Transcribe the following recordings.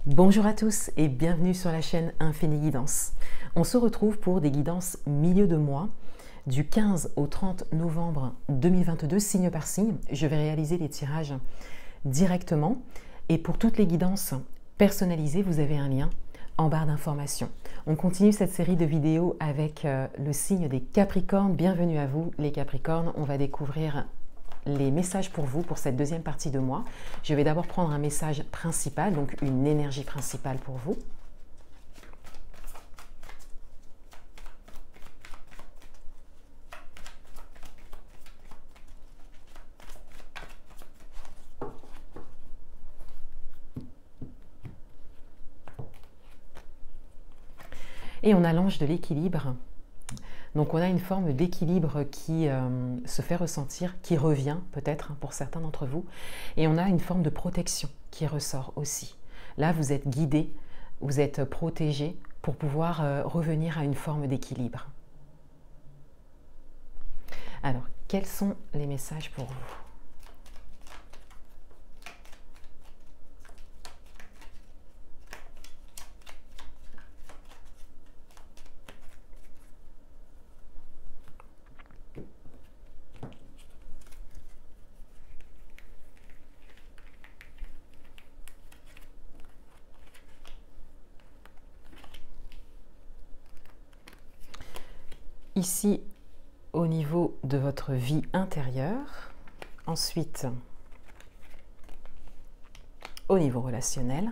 Bonjour à tous et bienvenue sur la chaîne Infini Guidance. On se retrouve pour des guidances milieu de mois, du 15 au 30 novembre 2022, signe par signe. Je vais réaliser les tirages directement et pour toutes les guidances personnalisées, vous avez un lien en barre d'informations. On continue cette série de vidéos avec le signe des Capricornes. Bienvenue à vous les Capricornes. On va découvrir les messages pour vous pour cette deuxième partie de mois. Je vais d'abord prendre un message principal, donc une énergie principale pour vous. Et on a l'ange de l'équilibre. Donc on a une forme d'équilibre qui se fait ressentir, qui revient peut-être pour certains d'entre vous. Et on a une forme de protection qui ressort aussi. Là, vous êtes guidé, vous êtes protégé pour pouvoir revenir à une forme d'équilibre. Alors, quels sont les messages pour vous ? Ici, au niveau de votre vie intérieure, ensuite, au niveau relationnel,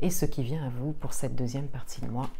et ce qui vient à vous pour cette deuxième partie de mois.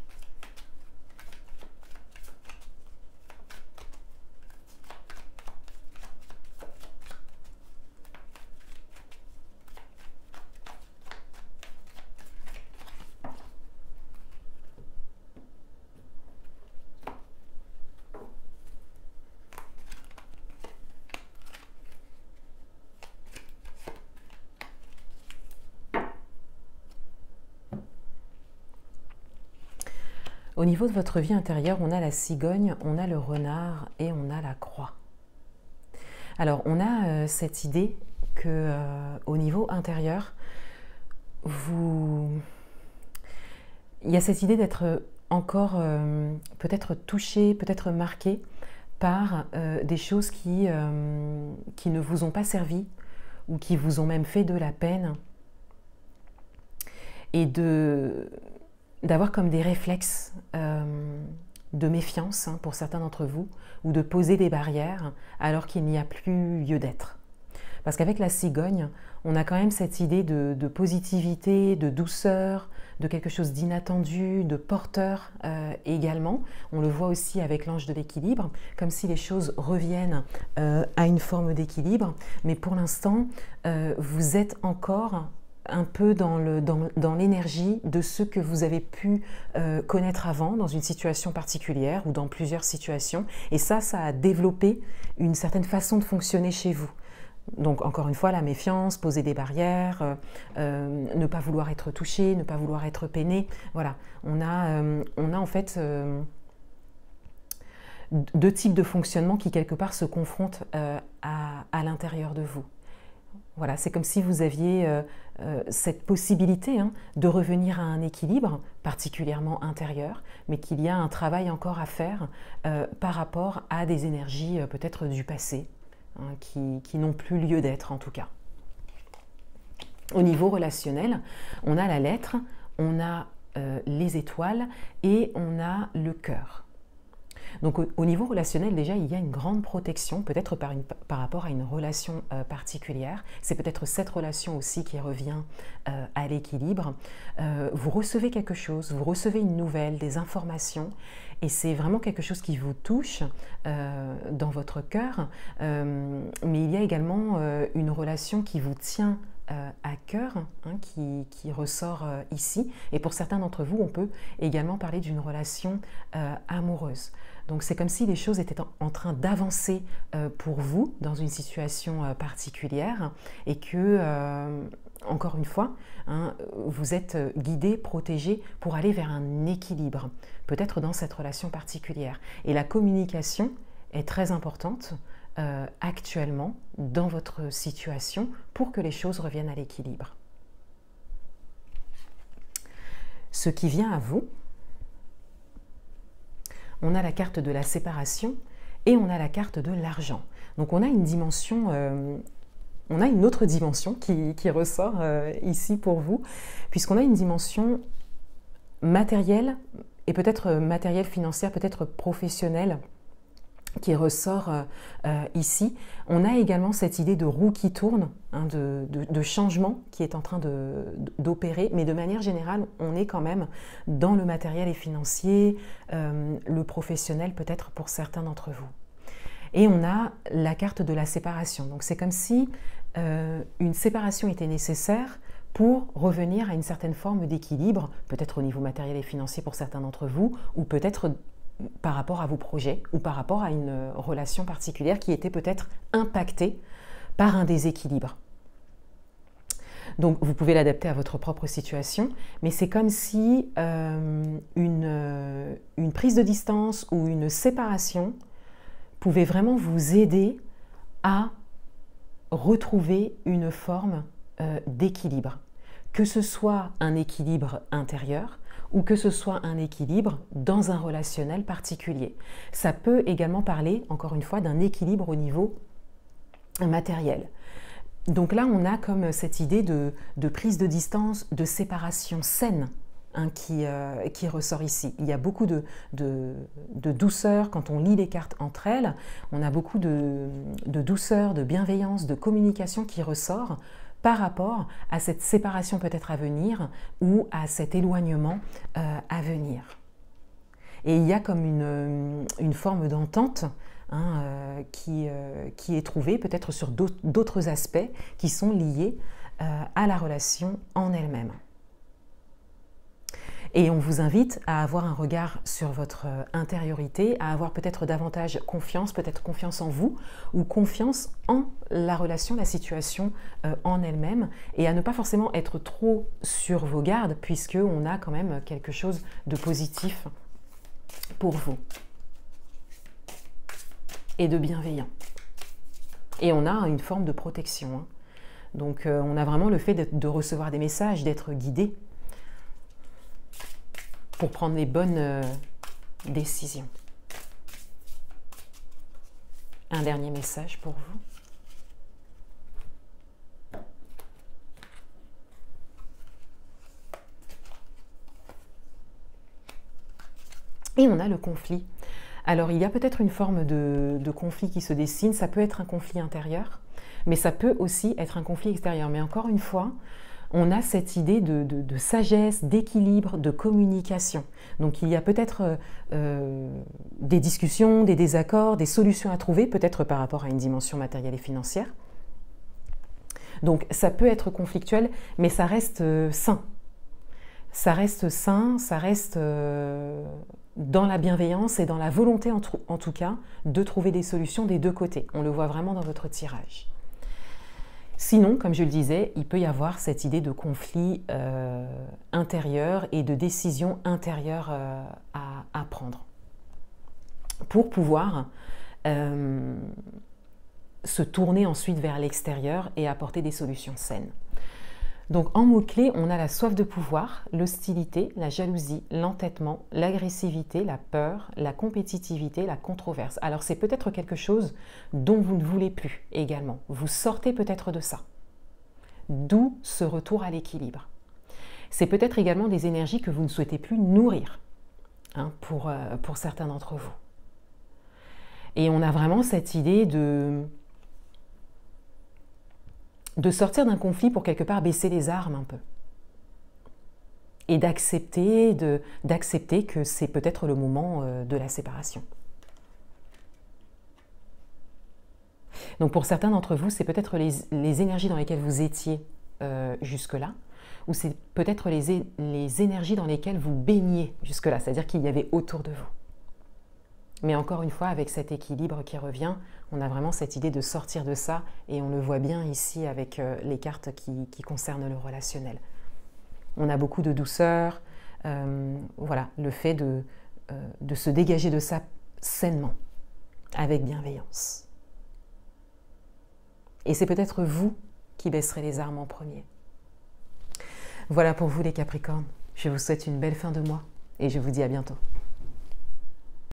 Au niveau de votre vie intérieure, on a la cigogne, on a le renard et on a la croix. Alors, on a cette idée que au niveau intérieur, il y a cette idée d'être encore peut-être touché, peut-être marqué par des choses qui ne vous ont pas servi ou qui vous ont même fait de la peine et d'avoir comme des réflexes de méfiance pour certains d'entre vous ou de poser des barrières alors qu'il n'y a plus lieu d'être. Parce qu'avec la cigogne, on a quand même cette idée de positivité, de douceur, de quelque chose d'inattendu, de porteur également. On le voit aussi avec l'ange de l'équilibre, comme si les choses reviennent à une forme d'équilibre. Mais pour l'instant, vous êtes encore un peu dans l'énergie de ce que vous avez pu connaître avant, dans une situation particulière ou dans plusieurs situations. Et ça a développé une certaine façon de fonctionner chez vous. Donc encore une fois, la méfiance, poser des barrières, ne pas vouloir être touché, ne pas vouloir être peiné. Voilà, on a en fait deux types de fonctionnement qui quelque part se confrontent à l'intérieur de vous. Voilà, c'est comme si vous aviez cette possibilité de revenir à un équilibre particulièrement intérieur, mais qu'il y a un travail encore à faire par rapport à des énergies peut-être du passé, qui n'ont plus lieu d'être en tout cas. Au niveau relationnel, on a la lettre, on a les étoiles et on a le cœur. Donc au niveau relationnel, déjà, il y a une grande protection, peut-être par rapport à une relation particulière. C'est peut-être cette relation aussi qui revient à l'équilibre. Vous recevez quelque chose, vous recevez une nouvelle, des informations, et c'est vraiment quelque chose qui vous touche dans votre cœur. Mais il y a également une relation qui vous tient à cœur qui ressort ici. Et pour certains d'entre vous, on peut également parler d'une relation amoureuse. Donc c'est comme si les choses étaient en train d'avancer pour vous dans une situation particulière et que, encore une fois, vous êtes guidé, protégé pour aller vers un équilibre, peut-être dans cette relation particulière. Et la communication est très importante actuellement dans votre situation pour que les choses reviennent à l'équilibre. Ce qui vient à vous, on a la carte de la séparation et on a la carte de l'argent. Donc on a une dimension, on a une autre dimension qui ressort ici pour vous, puisqu'on a une dimension matérielle et peut-être matérielle financière, peut-être professionnelle, qui ressort ici. On a également cette idée de roue qui tourne, de changement qui est en train d'opérer, mais de manière générale, on est quand même dans le matériel et financier, le professionnel peut-être pour certains d'entre vous. Et on a la carte de la séparation. Donc c'est comme si une séparation était nécessaire pour revenir à une certaine forme d'équilibre, peut-être au niveau matériel et financier pour certains d'entre vous, ou peut-être par rapport à vos projets ou par rapport à une relation particulière qui était peut-être impactée par un déséquilibre. Donc vous pouvez l'adapter à votre propre situation, mais c'est comme si une prise de distance ou une séparation pouvait vraiment vous aider à retrouver une forme d'équilibre, que ce soit un équilibre intérieur, ou que ce soit un équilibre dans un relationnel particulier. Ça peut également parler, encore une fois, d'un équilibre au niveau matériel. Donc là, on a comme cette idée de prise de distance, de séparation saine qui ressort ici. Il y a beaucoup de douceur quand on lit les cartes entre elles. On a beaucoup de douceur, de bienveillance, de communication qui ressort par rapport à cette séparation peut-être à venir ou à cet éloignement à venir. Et il y a comme une forme d'entente qui est trouvée peut-être sur d'autres aspects qui sont liés à la relation en elle-même. Et on vous invite à avoir un regard sur votre intériorité, à avoir peut-être davantage confiance, peut-être confiance en vous, ou confiance en la relation, la situation en elle-même, et à ne pas forcément être trop sur vos gardes, puisqu'on a quand même quelque chose de positif pour vous, et de bienveillant. Et on a une forme de protection. Donc on a vraiment le fait de recevoir des messages, d'être guidé, pour prendre les bonnes décisions. Un dernier message pour vous. Et on a le conflit. Alors il y a peut-être une forme de conflit qui se dessine, ça peut être un conflit intérieur, mais ça peut aussi être un conflit extérieur. Mais encore une fois, on a cette idée de sagesse, d'équilibre, de communication. Donc il y a peut-être des discussions, des désaccords, des solutions à trouver, peut-être par rapport à une dimension matérielle et financière. Donc ça peut être conflictuel, mais ça reste sain. Ça reste sain, ça reste dans la bienveillance et dans la volonté en tout cas de trouver des solutions des deux côtés. On le voit vraiment dans votre tirage. Sinon, comme je le disais, il peut y avoir cette idée de conflit intérieur et de décision intérieure à prendre pour pouvoir se tourner ensuite vers l'extérieur et apporter des solutions saines. Donc en mots-clés, on a la soif de pouvoir, l'hostilité, la jalousie, l'entêtement, l'agressivité, la peur, la compétitivité, la controverse. Alors c'est peut-être quelque chose dont vous ne voulez plus également. Vous sortez peut-être de ça. D'où ce retour à l'équilibre. C'est peut-être également des énergies que vous ne souhaitez plus nourrir pour certains d'entre vous. Et on a vraiment cette idée de sortir d'un conflit pour quelque part baisser les armes un peu. Et d'accepter que c'est peut-être le moment de la séparation. Donc pour certains d'entre vous, c'est peut-être les énergies dans lesquelles vous étiez jusque-là, ou c'est peut-être les énergies dans lesquelles vous baignez jusque-là, c'est-à-dire qu'il y avait autour de vous. Mais encore une fois, avec cet équilibre qui revient, on a vraiment cette idée de sortir de ça, et on le voit bien ici avec les cartes qui concernent le relationnel. On a beaucoup de douceur, voilà, le fait de se dégager de ça sainement, avec bienveillance. Et c'est peut-être vous qui baisserez les armes en premier. Voilà pour vous les Capricornes. Je vous souhaite une belle fin de mois et je vous dis à bientôt.